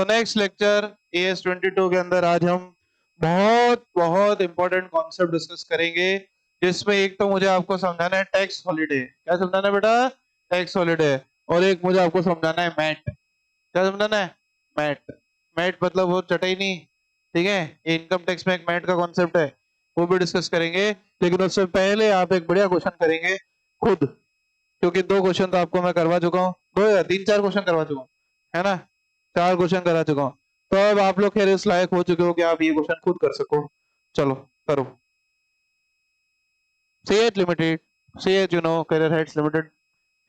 तो next lecture AS22 के अंदर आज हम बहुत बहुत इंपॉर्टेंट कॉन्सेप्ट डिस्कस करेंगे, जिसमें एक तो मुझे आपको समझाना है टैक्स हॉलिडे। क्या समझाना है बेटा? Tax holiday. और एक मुझे आपको समझाना है मैट। क्या समझाना है? मैट। मैट मतलब वो चटाई नहीं, ठीक है? इनकम टैक्स में एक मैट का कॉन्सेप्ट है, वो भी डिस्कस करेंगे। लेकिन उससे पहले आप एक बढ़िया क्वेश्चन करेंगे खुद, क्योंकि 2 क्वेश्चन तो आपको मैं करवा चुका हूँ, 2 या 3-4 क्वेश्चन करवा चुका हूँ, है ना? 4 क्वेश्चन करा चुका हूँ। तो अब आप लोग खैर इस लायक हो चुके हो कि आप ये क्वेश्चन खुद कर सको। चलो करो। CH Limited, CH Career Heights Limited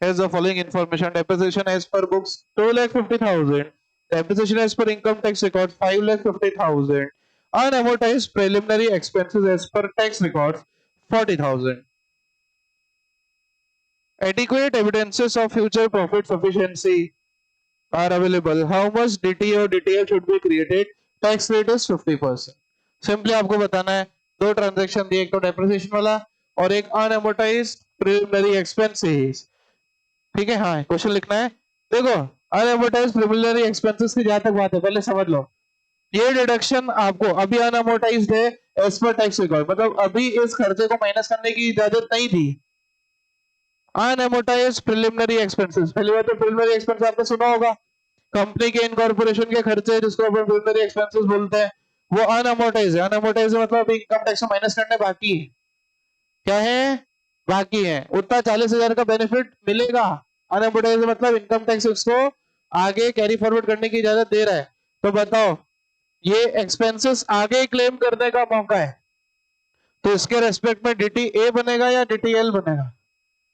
has the following information: depreciation as per books 2,50,000, depreciation as per income tax records 5,50,000, unamortized preliminary expenses as per tax records 40,000. Adequate evidences of future profit sufficiency are available. How much DTA or DTL should be created? Tax rate is 50%. Simply आपको बताना है, 2 transaction दिए, एक तो depreciation वाला और एक अनएमोर्टाइज्ड preliminary expenses. ठीक है, हाँ क्वेश्चन लिखना है। देखो, अनएमोर्टाइज्ड प्रिलिमिनरी एक्सपेंसेस की जहां तक बात है पहले समझ लो। ये डिडक्शन आपको अभी अनएमोर्टाइज्ड है एज पर टैक्स रिकॉर्ड, मतलब अभी इस खर्चे को माइनस करने की इजाजत नहीं दी। अनएमोर्टाइज्ड प्रिलिमिनरी एक्सपेंसेस, पहली बात तो प्रिलिमिनरी एक्सपेंस आपने सुना होगा, कंपनी के इनकॉर्पोरेशन के खर्चे जिसको अपन प्रिलिमिनरी एक्सपेंसेस बोलते हैं, वो अनअमोर्टाइज्ड है। अनअमोर्टाइज्ड मतलब अभी इनकम टैक्स माइनस करने बाकी है। क्या है? बाकी है। उतना 40,000 का बेनिफिट मिलेगा। अनअमोर्टाइज्ड मतलब इनकम टैक्स उसको आगे कैरी फॉरवर्ड करने की इजाजत दे रहा है। तो बताओ, ये एक्सपेंसेस आगे क्लेम करने का मौका है, तो इसके रेस्पेक्ट में DTA बनेगा या DTL बनेगा?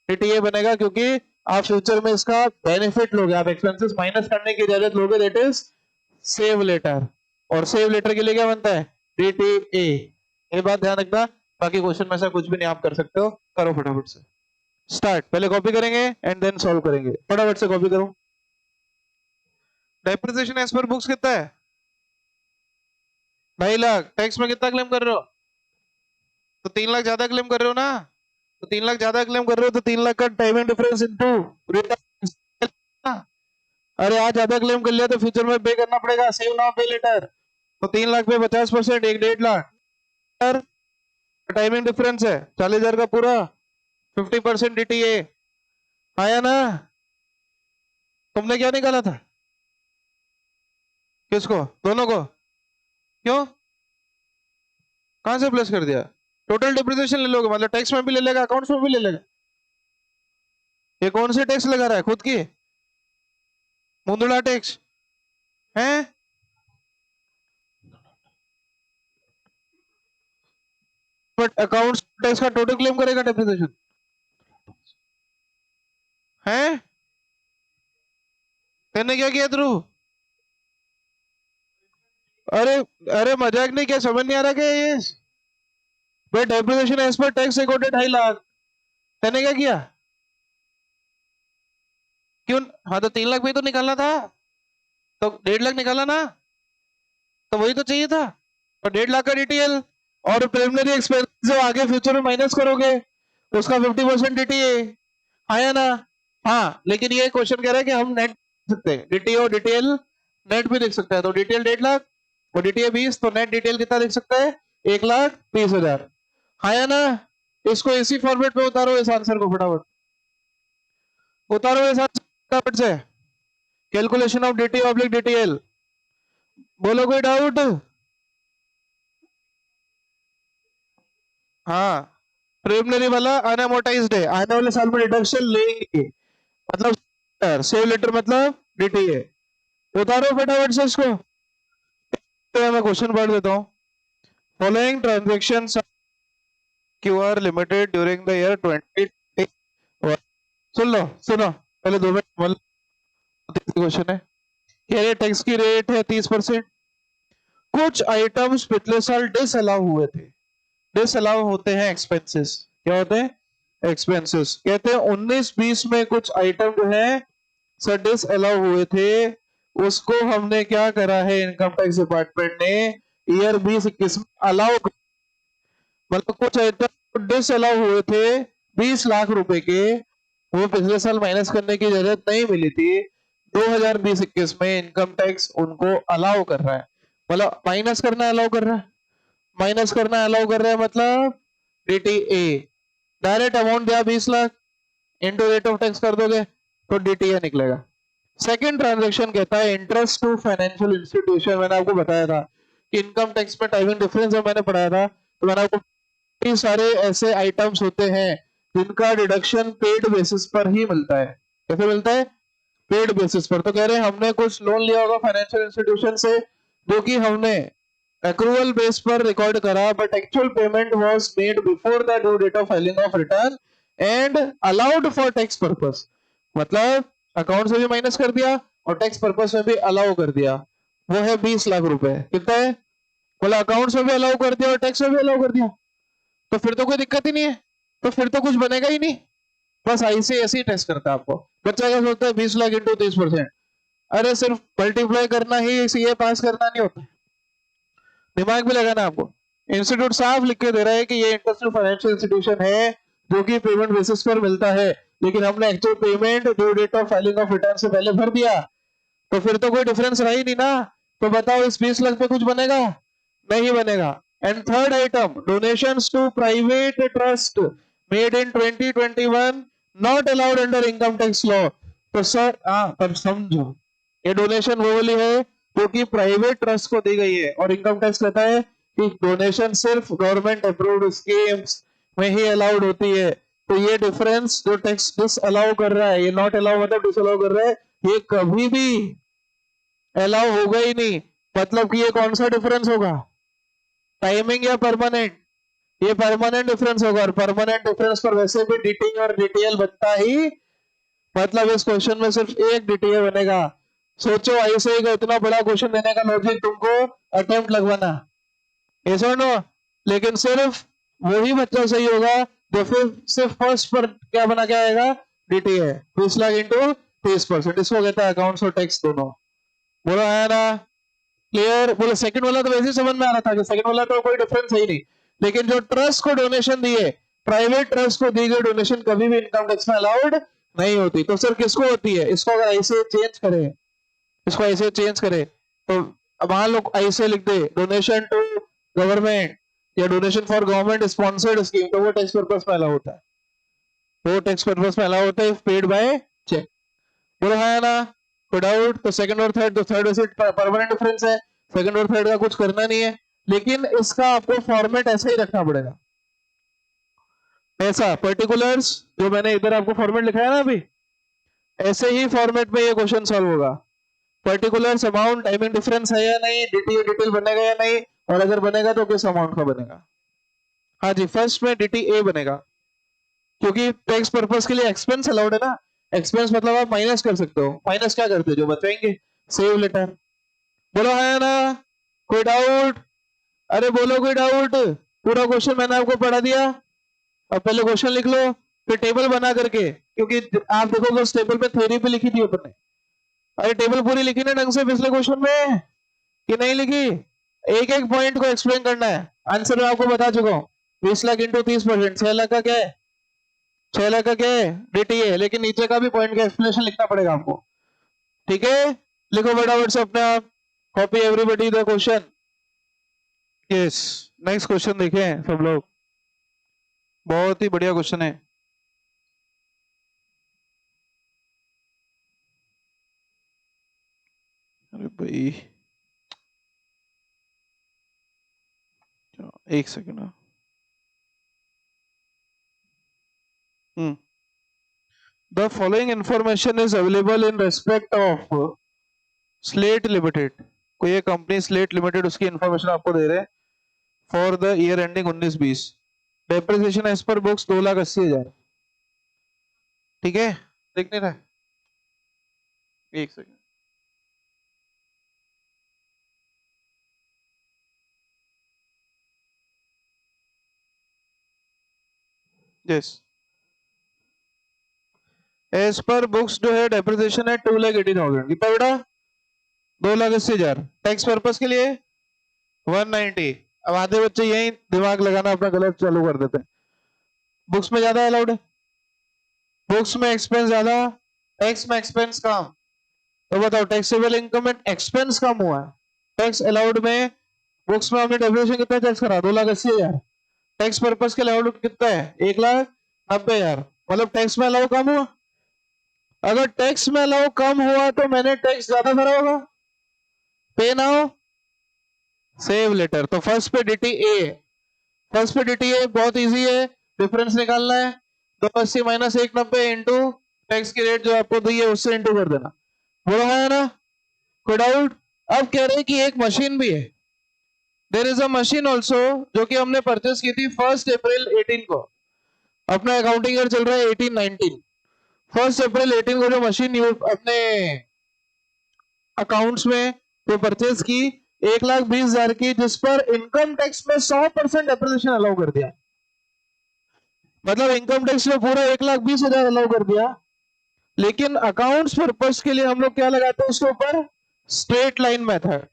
DTA बनेगा, क्योंकि आप फ्यूचर में इसका बेनिफिट लोगे, आप एक्सपेंसेस माइनस करने की इजाजत लोगे, दैट इज सेव लेटर। और सेव लेटर के लिए क्या बनता है? DTA। ये बात ध्यान रखना। बाकी क्वेश्चन में से कुछ भी नहीं आप कर सकते हो। करो फटाफट से स्टार्ट। पहले कॉपी करेंगे एंड देन सॉल्व करेंगे। फटाफट से कॉपी करो। डेप्रिसिएशन एज पर बुक्स कितना है? 2.5 लाख। टैक्स में कितना क्लेम कर रहे हो? तो 3 लाख ज्यादा क्लेम कर रहे हो ना? तो 3 लाख ज्यादा क्लेम कर रहे हो तो 3 लाख का टाइमिंग डिफरेंस इनटू रिटर्न। अरे आज ज्यादा क्लेम कर लिया तो फ्यूचर में पे करना पड़ेगा, सेव नाउ पे लेटर। तो 3 लाख पे 50%, एक 1.5 लाख टाइमिंग डिफरेंस है। 40,000 का पूरा 50% DTA आया ना? तुमने क्या निकाला था? किसको? दोनों को? क्यों? कहां से प्लस कर दिया? टोटल डिप्रिसिएशन ले लोगे, मतलब टैक्स में भी ले लेगा, अकाउंट्स में भी ले लेगा। ये कौन से टैक्स लगा रहा है? खुद की मुंदड़ा टैक्स है? बट अकाउंट्स टैक्स का टोटल क्लेम करेगा डिप्रिसिएशन है? तेने क्या किया ध्रुव? अरे अरे मजाक नहीं, क्या समझ नहीं आ रहा क्या ये? भाई depreciation as per tax recorded 2.5 lakh. तेने क्या किया? क्यों? हाँ तो 3 लाख भी तो निकालना था, तो 1.5 लाख निकाला ना, तो वही तो चाहिए था। और 1.5 लाख का DTL और प्रिलिमिनरी एक्सपेंस जो आगे फ्यूचर में माइनस करोगे उसका 50% DTA आया ना? हाँ, लेकिन ये क्वेश्चन कह रहा है कि हम नेट सकते हैं, DTA और DTL नेट भी देख सकते हैं। तो DTL 1.5 लाख और DTA 20, तो नेट DTL कितना देख सकता है? 1,20,000 आया ना? इसको इसी फॉर्मेट में उतारो, इस आंसर को फटाफट उतारो इस आंसर फटाफट से। Calculation of DTA oblique DTL। बोलो कोई डाउट? हाँ, प्रिलिमिनरी वाला अनअमोर्टाइज्ड है, आने वाले साल में डिडक्शन लेंगे, मतलब सेव लेटर मतलब DTA। उतारो फटाफट से इसको। तो मैं क्वेश्चन पढ़ देता हूँ। Following transactions QR limited during the year 20। सुन लो, सुनो पहले 2 मिनट। क्वेश्चन है, कह रहे टैक्स की रेट है 30%। कुछ आइटम्स पिछले साल डिसअलाउ हुए थे। डिसअलाउ होते हैं एक्सपेंसेस। क्या होते हैं? एक्सपेंसेस। कहते हैं 19-20 में कुछ आइटम जो है सर डिसअलाउ हुए थे, उसको हमने क्या करा है, इनकम टैक्स डिपार्टमेंट ने ईयर 20-21 में अलाउ, मतलब कुछ आइटम डिसअलाउ हुए थे 20 लाख रुपए के, वो पिछले साल माइनस करने की जरूरत नहीं मिली थी, 2020-21 में इनकम टैक्स उनको अलाउ कर रहा है, मतलब माइनस करना अलाउ कर रहा है, माइनस करना अलाउ कर रहा है, मतलब डीटीए डायरेक्ट अमाउंट दिया 20 lakh into rate of tax कर दोगे तो डीटीए निकलेगा। सेकंड ट्रांजैक्शन कहता है इंटरेस्ट टू फाइनेंशियल इंस्टीट्यूशन। मैंने आपको बताया था कि इनकम टैक्स में टाइमिंग डिफरेंस जब मैंने पढ़ाया था तो मैंने आपको कई सारे ऐसे आइटम्स होते हैं जिनका डिडक्शन पेड बेसिस पर ही मिलता है। कैसे मिलता है? पेड बेसिस पर। तो कह रहे हैं हमने कुछ लोन लिया होगा फाइनेंशियल इंस्टीट्यूशन से जो कि हमने accrual बेस पर रिकॉर्ड करा, but actual payment was made before the due date of filing of return and allowed for tax purpose. मतलब अकाउंट से भी माइनस कर दिया और टैक्स पर्पस में भी अलाउ कर दिया। वो है 20 लाख रुपए। कितना है? बोला अकाउंट में भी अलाउ कर दिया और टैक्स में भी अलाउ कर दिया, तो फिर तो कोई दिक्कत ही नहीं है, तो फिर तो कुछ बनेगा ही नहीं। बस ऐसे ऐसे ही टेस्ट करता है आपको। बच्चा क्या सोचता है 20 लाख इंटू 30%, अरे सिर्फ मल्टीप्लाई करना ही सीए पास करना नहीं होता, दिमाग भी लगाना आपको। इंस्टीट्यूट साफ लिख के दे रहा है कि ये इंटरनेशनल फाइनेंशियल इंस्टीट्यूशन है जो कि पेमेंट बेसिस पर मिलता है, लेकिन हमने actual payment due date of filing of return से पहले भर दिया, तो फिर तो कोई डिफरेंस रहा ही नहीं ना। तो बताओ इस 20 लाख पे कुछ बनेगा? नहीं बनेगा। And third item donations to private trust made in 2021 not allowed under income tax law. तो सर तब समझो ये डोनेशन वो वाली है जो कि प्राइवेट ट्रस्ट को दी गई है, और इनकम टैक्स कहता है कि डोनेशन सिर्फ गवर्नमेंट अप्रूव्ड स्कीम्स में ही अलाउड होती है। तो ये डिफरेंस जो टैक्स डिस अलाउ कर रहा है, ये नॉट अलाउ मतलब डिस अलाउ कर रहा है, ये कभी भी अलाउ होगा ही नहीं। मतलब कि ये कौन सा डिफरेंस होगा? टाइमिंग या परमानेंट? ये परमानेंट डिफरेंस होगा, और परमानेंट डिफरेंस पर वैसे भी डीटी और डीटीएल बनता ही, मतलब इस क्वेश्चन में सिर्फ एक डीटीए बनेगा। सोचो ऐसे का इतना बड़ा क्वेश्चन देने का लॉजिक तुमको अटेम्प्ट लगवाना, ऐसा नो, लेकिन सिर्फ वही बच्चा सही होगा जो फिर सिर्फ फर्स्ट पर क्या बना के आएगा? DTA 20 lakh into 30%। इसको कहता है अकाउंट्स और टैक्स दोनों। बोलो आया ना? क्लियर? बोलो सेकंड वाला तो वैसे ही समझ में आ रहा था कि सेकंड वाला तो कोई डिफरेंस है ही नहीं, लेकिन जो ट्रस्ट को डोनेशन दी है, प्राइवेट ट्रस्ट को दी गई डोनेशन कभी भी इनकम टैक्स में अलाउड नहीं होती। तो सर किसको होती है? इसको अगर ऐसे चेंज करें, इसको ऐसे चेंज करें तो वहां लोग ऐसे लिख दे डोनेशन टू गवर्नमेंट या donation for government sponsored scheme, तो वो टैक्स पर्पस में अलाउ होता है, वो टैक्स पर्पस में अलाउ होता है पेड बाय चेक। बोलो है ना? कोई डाउट? तो सेकंड और थर्ड, तो थर्ड वैसे परमानेंट डिफरेंस है, सेकंड और थर्ड का कुछ करना नहीं है, लेकिन इसका आपको फॉर्मेट ऐसा ही रखना पड़ेगा। ऐसा पर्टिकुलर्स जो मैंने इधर आपको फॉर्मेट लिखा है ना अभी, ऐसे ही फॉर्मेट में ये क्वेश्चन सॉल्व होगा। पर्टिकुलर्स अमाउंट टाइमिंग डिफरेंस है या नहीं, डीटीए डिटेल बनेगा या नहीं, और अगर बनेगा तो किस अमाउंट का बनेगा। हाँ जी, फर्स्ट में डीटीए बनेगा क्योंकि टैक्स पर्पस के लिए एक्सपेंस अलाउड है ना। एक्सपेंस मतलब आप माइनस कर सकते हो, माइनस क्या करते हो? जो बचाएंगे, सेव लेटर। बोलो है ना? कोई डाउट? अरे बोलो कोई डाउट? पूरा क्वेश्चन मैंने आपको पढ़ा दिया, अब पहले क्वेश्चन लिख लो फिर टेबल बना करके, क्योंकि आप देखोगे उस टेबल पे थ्योरी भी लिखी थी अपन ने। अरे टेबल पूरी लिखी ना ढंग से पिछले क्वेश्चन में कि नहीं लिखी? एक एक पॉइंट को एक्सप्लेन करना है। आंसर मैं आपको बता चुका हूँ, 20 लाख इंटू 30%, 6 लाख का क्या है? 6 लाख का क्या है? डीटीए। लेकिन नीचे का भी पॉइंट का एक्सप्लेनेशन लिखना पड़ेगा आपको, ठीक है? लिखो फटाफट से अपने आप, copy everybody the question. Yes, next question देखें सब लोग, बहुत ही बढ़िया क्वेश्चन है। अरे भाई एक second. The following information is available in respect of slate limited. कोई ये कंपनी स्लेट लिमिटेड, उसकी इंफॉर्मेशन आपको दे रहे हैं for the year ending 19-20। Depreciation as per books 2,80,000। ठीक है, देख नहीं रहा? एक second. Yes, as per books जो है डेप्रिसिएशन है 2,80,000। कितना बेटा? 2,80,000। टैक्स पर्पस के लिए 190। अब आधे बच्चे यही दिमाग लगाना अपना गलत चालू कर देते हैं। बुक्स में ज्यादा अलाउड है, बुक्स में एक्सपेंस ज्यादा, टैक्स में एक्सपेंस कम। तो बताओ टैक्सेबल इनकम में एक्सपेंस कम हुआ है, टैक्स अलाउड में बुक्स में हमने डेफिनेशन कितना टैक्स करा 2,80,000, टैक्स पर्पस के अलाउड कितना है 1,90,000, मतलब टैक्स में अलाउ कम हुआ। अगर टैक्स में अलाउ कम हुआ तो मैंने टैक्स ज्यादा भरा होगा, पे नाउ सेव लेटर। तो फर्स्ट पे डिटी ए, फर्स्ट पे डिटी ए बहुत इजी है, डिफरेंस निकालना है 280 माइनस 190 इंटू टैक्स की रेट जो आपको दी है उससे इंटू कर देना, बोला है ना, कोई डाउट। अब कह रहे हैं कि एक मशीन भी है, there is a machine also जो कि हमने परचेस की थी 1 अप्रैल 18 को, अपना अकाउंटिंग ईयर चल रहा है 18-19, 1 अप्रैल 18 को जो मशीन अपने अकाउंट्स में जो परचेस की 1,20,000 की, जिस पर इनकम टैक्स में 100% डेप्रिसिएशन अलाउ कर दिया, मतलब इनकम टैक्स में पूरा 1,20,000 अलाउ कर दिया, लेकिन अकाउंट्स पर्पस के लिए हम लोग क्या लगाते हैं उसके ऊपर, स्ट्रेट लाइन मेथड,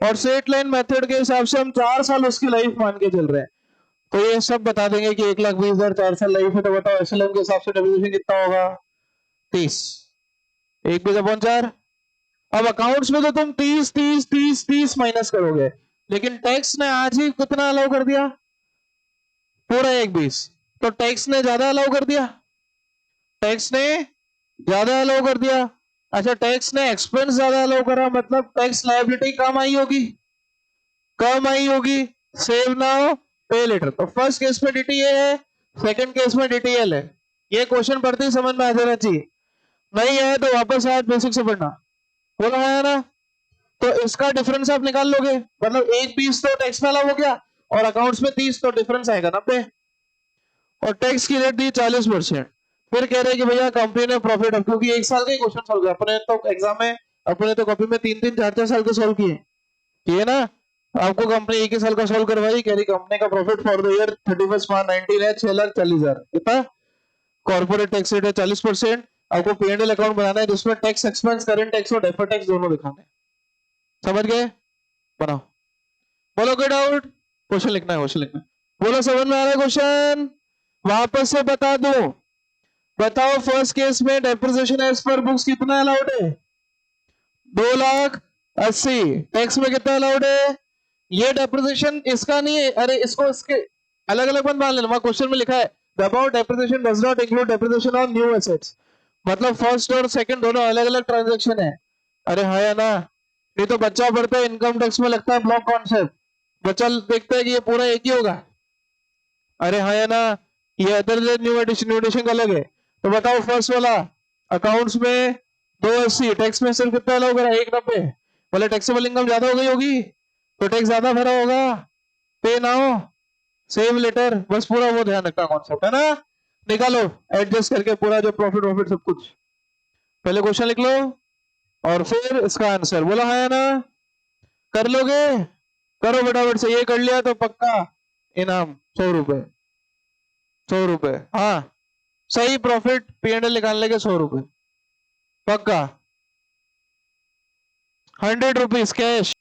और स्ट्रेट लाइन मेथड के हिसाब से हम 4 साल उसकी लाइफ मान के चल रहे हैं। तो ये सब बता देंगे कि 1,20,000 4 साल लाइफ है, तो बताओ एसएलएम के हिसाब से डेप्रिसिएशन कितना होगा 30, 1/4। अब अकाउंट्स में तो तुम 30 माइनस करोगे, लेकिन टैक्स ने आज ही कितना अलाउ कर दिया, पूरा 1,20, तो टैक्स ने ज्यादा अलाउ कर दिया, टैक्स ने ज्यादा अलाउ कर दिया। अच्छा टैक्स ने एक्सपेंस ज्यादा अलाउ करा, मतलब टैक्स लायबिलिटी कम आई होगी, कम आई होगी, सेव नाउ पे लेटर। तो फर्स्ट केस में डीटीए है, सेकंड केस में डीटीएल है। ये क्वेश्चन पढ़ते ही समझ में आ जाना चाहिए, नहीं है तो वापस आज बेसिक से पढ़ना, बोला है ना। तो इसका डिफरेंस आप निकाल लोगे, मतलब 1,20 तो टैक्स में अलाउ हो गया और अकाउंट्स में 30, तो डिफरेंस आएगा 90, और टैक्स की रेट दी 40%। फिर कह रहे हैं कि भैया कंपनी ने प्रॉफिट, अब क्योंकि 1 साल का ही क्वेश्चन सॉल्व किया अपने, तो एग्जाम में अपने तो कॉपी में 3-3 4-4 साल के सॉल्व किए ना, आपको कंपनी 1 ही साल का सॉल्व करवाई, कह रही कंपनी का प्रॉफिट फॉर द ईयर 31 मार्च 19 है 6,40,000, कितना, कॉर्पोरेट टैक्स रेट है 40%, आपको P&L अकाउंट बनाना है जिसमें टैक्स एक्सपेंस, करंट टैक्स और डेफर्ड टैक्स दोनों दिखाने, समझ गए, बनाओ। बोलो कोई डाउट, क्वेश्चन लिखना है, क्वेश्चन लिखना है, बोलो समझ में आ रहा है क्वेश्चन, वापस से बता दो, बताओ फर्स्ट केस में डेप्रिसिएशन एज पर बुक्स कितना अलाउड है 2,80,000, टैक्स में कितना अलाउड है, ये डेप्रिसिएशन इसका नहीं है, अरे इसको इसके अलग अलग मान लेना, वहां क्वेश्चन में लिखा है the above depreciation does not include depreciation on new assets, मतलब फर्स्ट और सेकंड दोनों अलग अलग ट्रांजेक्शन है। अरे हाँ या ना, नहीं तो बच्चा पढ़ता है इनकम टैक्स में लगता है ब्लॉक कॉन्सेप्ट, बच्चा देखता है कि ये पूरा एक ही होगा, अरे हाँ या ना, ये अदर न्यू एडिशन का अलग है। तो बताओ फर्स्ट वाला अकाउंट्स में 2,80, टैक्स में सिर्फ कितना अलाउ करा 1,90, बोले टैक्सेबल इनकम ज्यादा हो गई होगी तो टैक्स ज्यादा भरा होगा, पे नाउ सेव लेटर, बस पूरा वो ध्यान रखना कॉन्सेप्ट है ना, निकालो एडजस्ट करके पूरा जो प्रॉफिट वॉफिट सब कुछ, पहले क्वेश्चन लिख लो और फिर इसका आंसर, बोला है ना, कर लोगे, करो फटाफट से, ये कर लिया तो पक्का इनाम 100 रुपए, 100 रुपए, हाँ सही प्रॉफिट P&L निकालने के 100 रुपए पक्का, 100 रुपीज कैश।